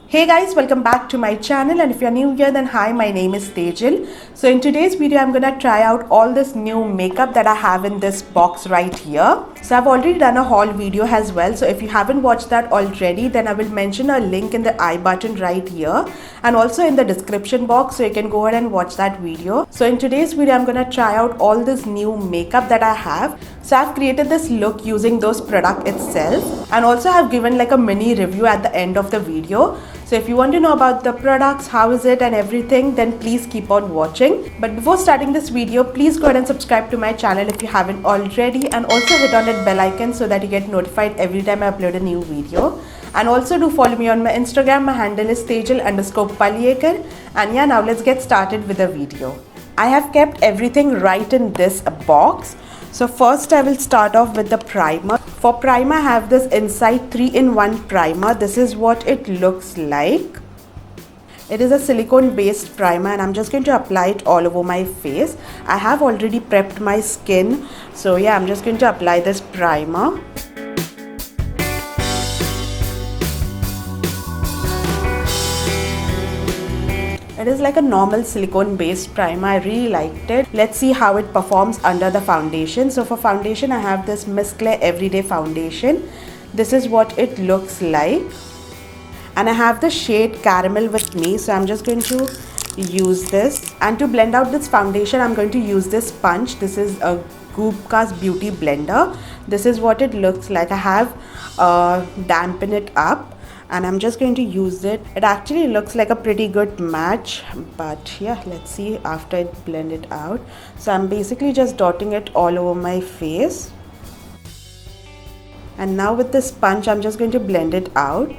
Hey guys, welcome back to my channel, and if you're new here then hi, my name is Tejal. So in today's video I'm gonna try out all this new makeup that I have in this box right here. So I've already done a haul video as well, so if you haven't watched that already then I will mention a link in the I button right here and also in the description box, so you can go ahead and watch that video. So in today's video I'm gonna try out all this new makeup that I have. So I've created this look using those product itself, and also I've given like a mini review at the end of the video. So if you want to know about the products, how is it and everything, then please keep on watching. But before starting this video, please go ahead and subscribe to my channel if you haven't already, and also hit on that bell icon so that you get notified every time I upload a new video. And also do follow me on my Instagram. My handle is Tejal_Palyekar. And yeah, now let's get started with the video. I have kept everything right in this box. So first I will start off with the primer. For primer I have this Insight 3-in-1 primer. This is what it looks like. It is a silicone based primer and I'm just going to apply it all over my face. I have already prepped my skin. So yeah, I'm just going to apply this primer. It is like a normal silicone based primer. I really liked it. Let's see how it performs under the foundation. So for foundation I have this Miss Claire Everyday Foundation. This is what it looks like. And I have the shade Caramel with me. So I'm just going to use this. And to blend out this foundation I'm going to use this sponge. This is a Goopka's Beauty Blender. This is what it looks like. I have dampened it up. And I'm just going to use it. It actually looks like a pretty good match, but yeah, let's see after it blend it out. So I'm basically just dotting it all over my face. And now with the sponge I'm just going to blend it out.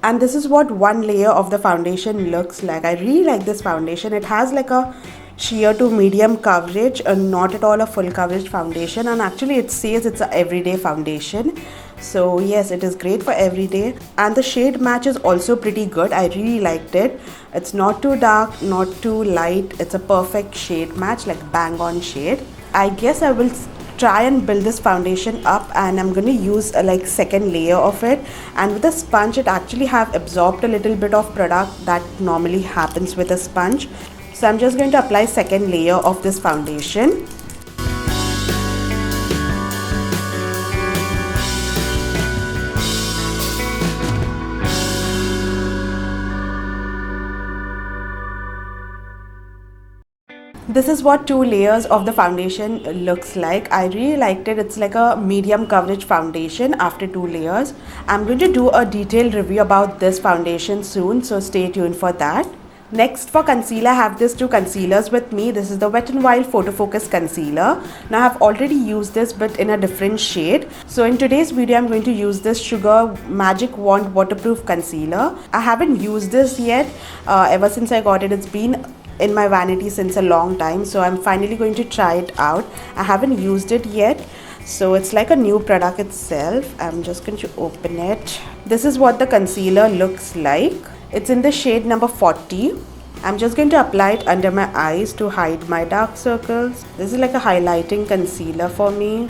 And this is what one layer of the foundation looks like. I really like this foundation. It has like a sheer to medium coverage, not at all a full coverage foundation, and actually it says it's an everyday foundation. So yes, it is great for everyday, and the shade match is also pretty good. I really liked it. It's not too dark, not too light. It's a perfect shade match, like bang on shade. I guess I will try and build this foundation up, and I'm going to use a like second layer of it, and with a sponge it actually have absorbed a little bit of product that normally happens with a sponge. So I'm just going to apply second layer of this foundation. This is what two layers of the foundation looks like. I really liked it. It's like a medium coverage foundation after two layers. I'm going to do a detailed review about this foundation soon, so stay tuned for that. Next, for concealer, I have these two concealers with me. This is the Wet n Wild Photo Focus Concealer. Now I've already used this but in a different shade. So in today's video I'm going to use this Sugar Magic Wand Waterproof Concealer. I haven't used this yet. Ever since I got it, it's been in my vanity since a long time, so I'm finally going to try it out. I haven't used it yet, so it's like a new product itself. I'm just going to open it. This is what the concealer looks like. It's in the shade number 40. I'm just going to apply it under my eyes to hide my dark circles. This is like a highlighting concealer for me,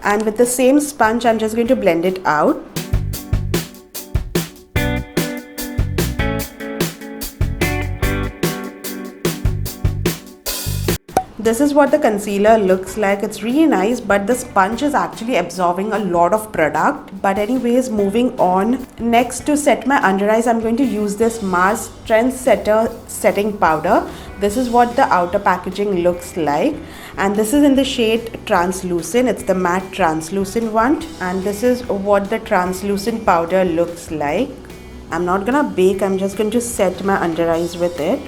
and with the same sponge I'm just going to blend it out. This is what the concealer looks like. It's really nice, but the sponge is actually absorbing a lot of product. But anyways, moving on. Next, to set my under eyes, I'm going to use this Mars Trendsetter setting powder. This is what the outer packaging looks like, and this is in the shade Translucent. It's the matte translucent one, and this is what the translucent powder looks like. I'm not gonna bake, I'm just going to set my under eyes with it.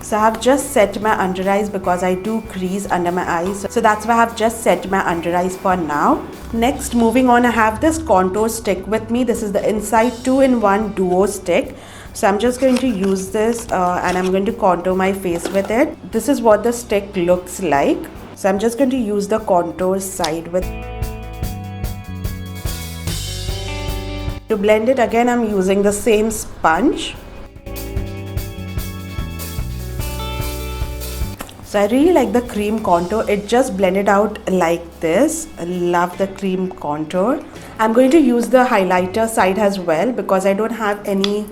So I have just set my under eyes because I do crease under my eyes. So that's why I have just set my under eyes for now. Next, moving on, I have this contour stick with me. This is the Insight 2-in-1 Duo Stick. So I'm just going to use this and I'm going to contour my face with it. This is what the stick looks like. So I'm just going to use the contour side with To blend it again, I'm using the same sponge. So I really like the cream contour. It just blended out like this. I love the cream contour. I'm going to use the highlighter side as well because I don't have any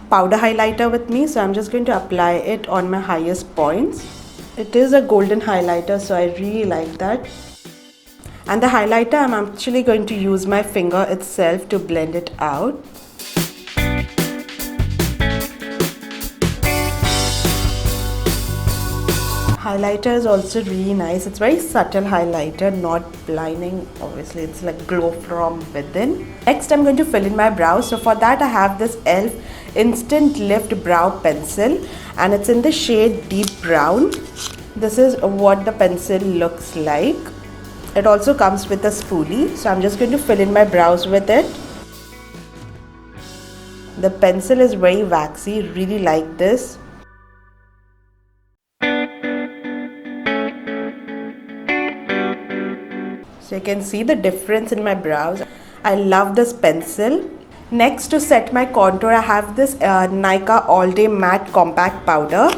powder highlighter with me. So I'm just going to apply it on my highest points. It is a golden highlighter, so I really like that. And the highlighter, I'm actually going to use my finger itself to blend it out. Highlighter is also really nice. It's very subtle highlighter, not blinding. Obviously, it's like glow from within. Next, I'm going to fill in my brows. So for that, I have this e.l.f. Instant Lift Brow Pencil, and it's in the shade Deep Brown. This is what the pencil looks like. It also comes with a spoolie. So I'm just going to fill in my brows with it. The pencil is very waxy. Really like this. So you can see the difference in my brows. I love this pencil. Next, to set my contour, I have this Nykaa All Day Matte Compact Powder.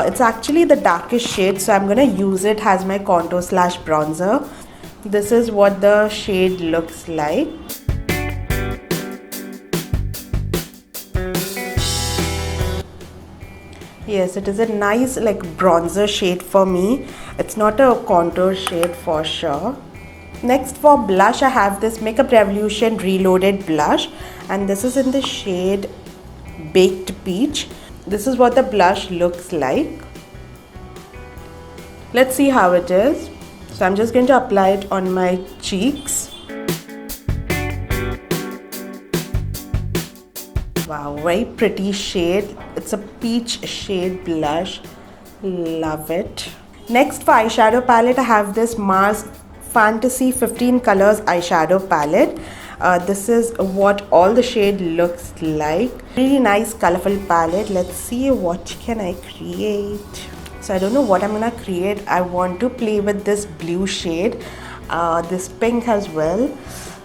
It's actually the darkest shade, so I'm going to use it as my contour slash bronzer. This is what the shade looks like. Yes, it is a nice like bronzer shade for me. It's not a contour shade for sure. Next, for blush, I have this Makeup Revolution Reloaded blush, and this is in the shade Baked Peach. This is what the blush looks like. Let's see how it is. So I'm just going to apply it on my cheeks. Wow, very pretty shade. It's a peach shade blush. Love it. Next, for eyeshadow palette, I have this Mars Fantasy 15 Colors eyeshadow palette. This is what all the shade looks like. Really nice colorful palette. Let's see what can I create. So I don't know what I'm gonna create. I want to play with this blue shade, this pink as well.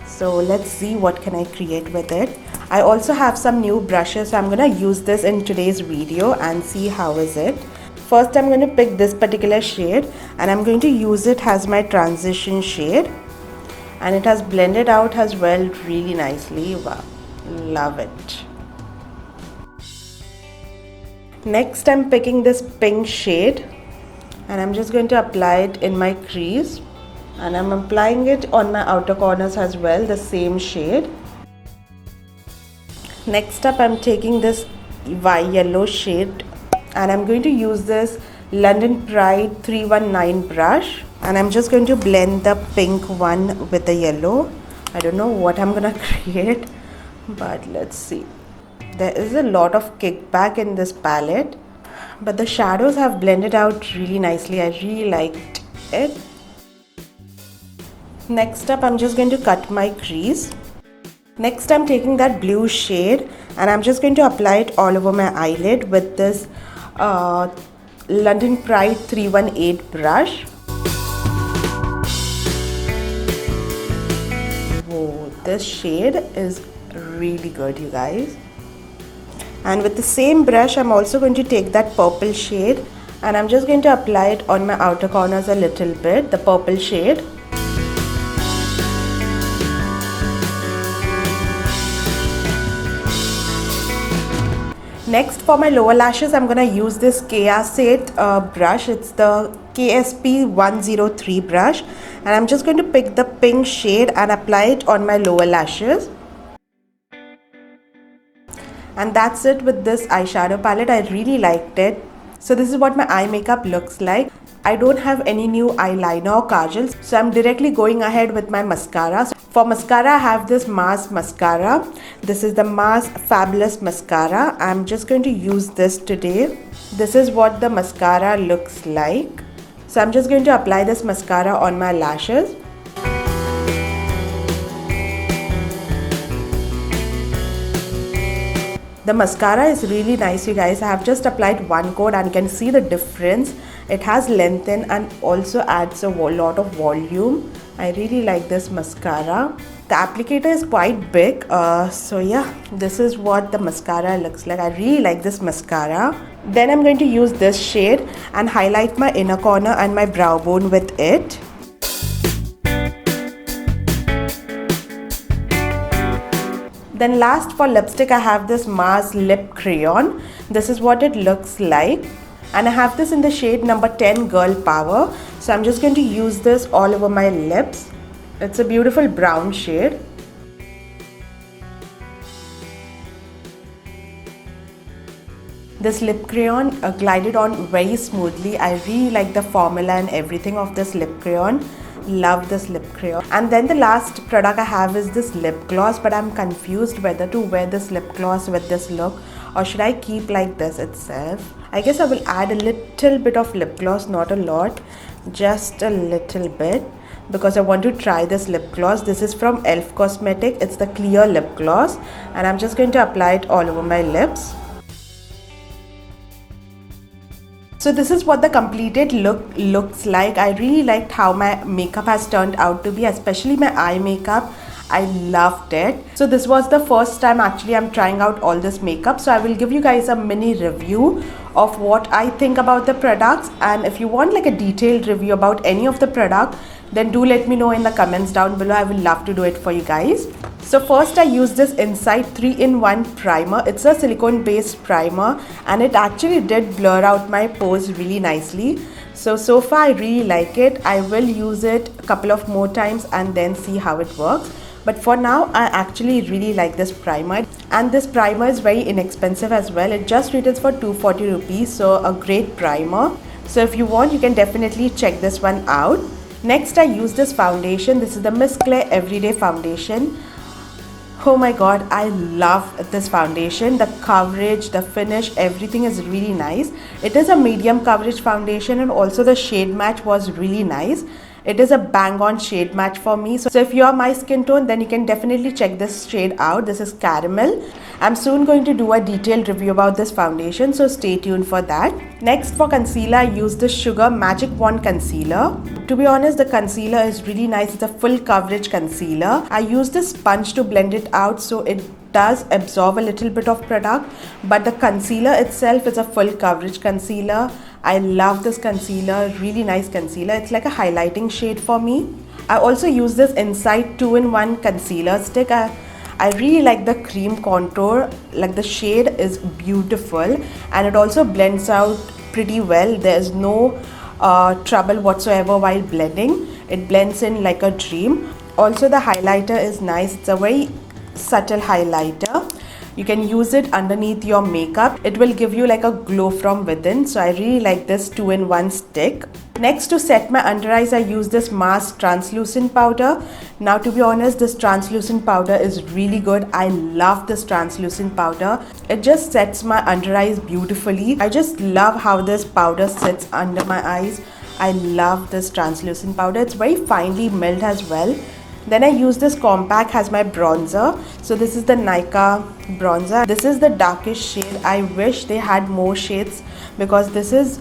So let's see what can I create with it. I also have some new brushes, so I'm gonna use this in today's video and see how is it. First, I'm going to pick this particular shade and I'm going to use it as my transition shade, and it has blended out as well really nicely. Wow, love it. Next, I'm picking this pink shade and I'm just going to apply it in my crease, and I'm applying it on my outer corners as well, the same shade. Next up, I'm taking this yellow shade and I'm going to use this London Pride 319 brush, and I'm just going to blend the pink one with the yellow. I don't know what I'm gonna create, but let's see. There is a lot of kickback in this palette, but the shadows have blended out really nicely. I really liked it. Next up, I'm just going to cut my crease. Next, I'm taking that blue shade and I'm just going to apply it all over my eyelid with this London Pride 318 brush. Whoa, this shade is really good, you guys. And with the same brush, I'm also going to take that purple shade and I'm just going to apply it on my outer corners a little bit, the purple shade. Next, for my lower lashes, I'm gonna use this Kayasate brush. It's the KSP 103 brush, and I'm just going to pick the pink shade and apply it on my lower lashes. And that's it with this eyeshadow palette. I really liked it. So this is what my eye makeup looks like. I don't have any new eyeliner or kajal, so I'm directly going ahead with my mascara. For mascara, I have this Mars mascara. This is the Mars Fabulous mascara. I'm just going to use this today. This is what the mascara looks like. So I'm just going to apply this mascara on my lashes. The mascara is really nice, you guys. I have just applied one coat and you can see the difference. It has length and also adds a lot of volume. I really like this mascara. The applicator is quite big, so yeah, this is what the mascara looks like. I really like this mascara. Then I'm going to use this shade and highlight my inner corner and my brow bone with it. Then last for lipstick, I have this Mars lip crayon. This is what it looks like. And I have this in the shade number 10 Girl Power. So I'm just going to use this all over my lips. It's a beautiful brown shade. This lip crayon glided on very smoothly. I really like the formula and everything of this lip crayon. Love this lip crayon. And then the last product I have is this lip gloss, but I'm confused whether to wear this lip gloss with this look or should I keep like this itself. I guess I will add a little bit of lip gloss, not a lot, just a little bit, because I want to try this lip gloss. This is from e.l.f. Cosmetic. It's the clear lip gloss and I'm just going to apply it all over my lips. So this is what the completed look looks like. I really liked how my makeup has turned out to be, especially my eye makeup. I loved it. So this was the first time actually I'm trying out all this makeup. So I will give you guys a mini review of what I think about the products, and if you want like a detailed review about any of the product, then do let me know in the comments down below. I would love to do it for you guys. So first I used this Insight 3-in-1 primer. It's a silicone based primer and it actually did blur out my pores really nicely. So far I really like it. I will use it a couple of more times and then see how it works. But for now I actually really like this primer, and this primer is very inexpensive as well. It just retails for 240 rupees, so a great primer. So if you want, you can definitely check this one out. Next I use this foundation. This is the Miss Claire Everyday Foundation. Oh my god, I love this foundation. The coverage, the finish, everything is really nice. It is a medium coverage foundation and also the shade match was really nice. It is a bang on shade match for me. So if you are my skin tone, then you can definitely check this shade out. This is Caramel. I'm soon going to do a detailed review about this foundation, so stay tuned for that. Next for concealer, I use the Sugar Magic Wand Concealer. To be honest, the concealer is really nice. It's a full coverage concealer. I use this sponge to blend it out, so it does absorb a little bit of product, but the concealer itself is a full coverage concealer. I love this concealer, really nice concealer. It's like a highlighting shade for me. I also use this Insight 2-in-1 concealer stick. I really like the cream contour, like the shade is beautiful and it also blends out pretty well. There's no trouble whatsoever while blending. It blends in like a dream. Also the highlighter is nice. It's a very subtle highlighter. You can use it underneath your makeup. It will give you like a glow from within. So I really like this 2-in-1 stick. Next, to set my under eyes, I use this Mars translucent powder. Now to be honest, this translucent powder is really good. I love this translucent powder. It just sets my under eyes beautifully. I just love how this powder sits under my eyes. I love this translucent powder. It's very finely milled as well. Then I use this compact as my bronzer. So this is the Nykaa bronzer. This is the darkest shade. I wish they had more shades because this is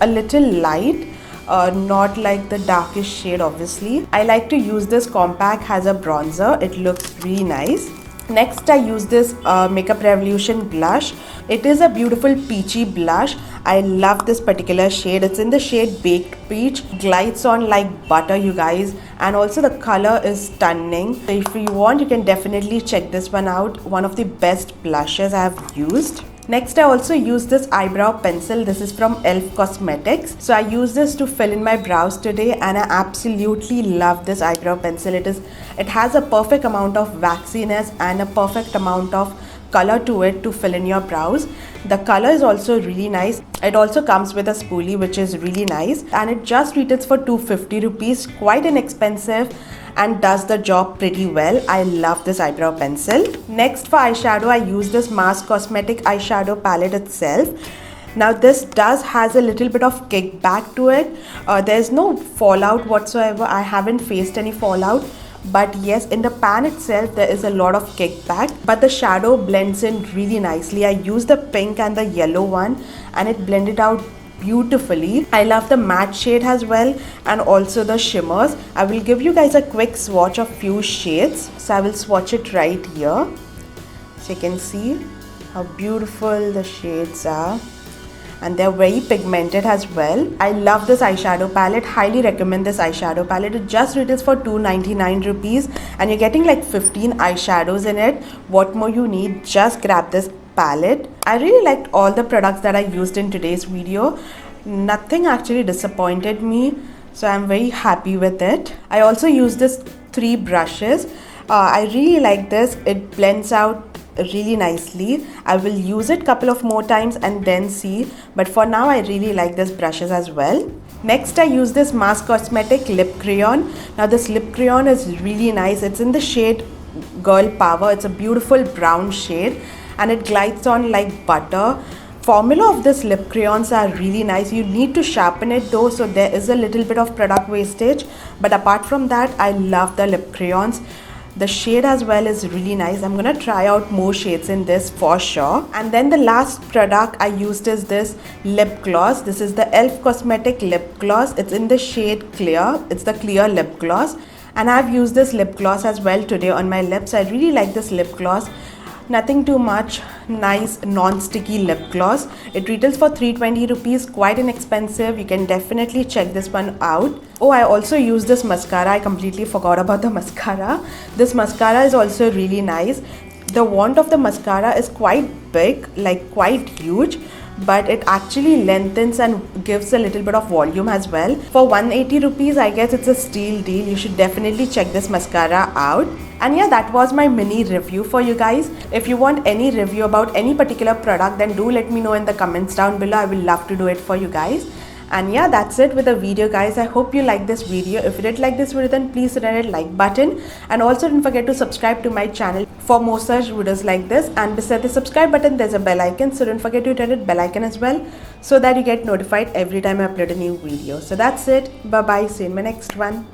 a little light, not like the darkest shade obviously. I like to use this compact as a bronzer. It looks really nice. Next I use this Makeup Revolution blush. It is a beautiful peachy blush. I love this particular shade. It's in the shade Baked Peach. Glides on like butter, you guys, and also the color is stunning. So if you want, you can definitely check this one out. One of the best blushes I have used. Next I also use this eyebrow pencil. This is from e.l.f. Cosmetics. So I use this to fill in my brows today and I absolutely love this eyebrow pencil. It has a perfect amount of waxiness and a perfect amount of color to it to fill in your brows. The color is also really nice. It also comes with a spoolie, which is really nice, and it just retails for 250 rupees, quite inexpensive and does the job pretty well. I love this eyebrow pencil. Next for eyeshadow, I use this Mars Cosmetic eyeshadow palette itself. Now this has a little bit of kickback to it. There's no fallout whatsoever. I haven't faced any fallout. But yes, in the pan itself there is a lot of kickback, but the shadow blends in really nicely. I used the pink and the yellow one and it blended out beautifully. I love the matte shade as well and also the shimmers. I will give you guys a quick swatch of few shades. So I will swatch it right here. So you can see how beautiful the shades are. And they're very pigmented as well. I love this eyeshadow palette. Highly recommend this eyeshadow palette. It just retails for 299 rupees and you're getting like 15 eyeshadows in it. What more you need? Just grab this palette. I really liked all the products that I used in today's video. Nothing actually disappointed me, so I'm very happy with it. I also used this 3 brushes. I really like this. It blends out really nicely. I will use it couple of more times and then see, but for now I really like these brushes as well. Next I use this Mass Cosmetic lip crayon. Now this lip crayon is really nice. It's in the shade Girl Power. It's a beautiful brown shade and it glides on like butter. Formula of this lip crayons are really nice. You need to sharpen it though, so there is a little bit of product wastage, but apart from that I love the lip crayons. The shade as well is really nice. I'm gonna try out more shades in this for sure. And then the last product I used is this lip gloss. This is the e.l.f. Cosmetic lip gloss. It's in the shade Clear. It's the clear lip gloss. And I've used this lip gloss as well today on my lips. I really like this lip gloss. Nothing too much, nice non-sticky lip gloss. It retails for 320 rupees, quite inexpensive. You can definitely check this one out. Oh, I also used this mascara. I completely forgot about the mascara. This mascara is also really nice. The wand of the mascara is quite big, like quite huge, but it actually lengthens and gives a little bit of volume as well. For 180 rupees, I guess it's a steal deal. You should definitely check this mascara out. And yeah, that was my mini review for you guys. If you want any review about any particular product, then do let me know in the comments down below. I will love to do it for you guys. And yeah, that's it with the video guys. I hope you liked this video. If you did like this video, then please hit that like button. And also don't forget to subscribe to my channel for more such videos like this. And beside the subscribe button, there's a bell icon. So don't forget to hit that bell icon as well, so that you get notified every time I upload a new video. So that's it. Bye bye. See you in my next one.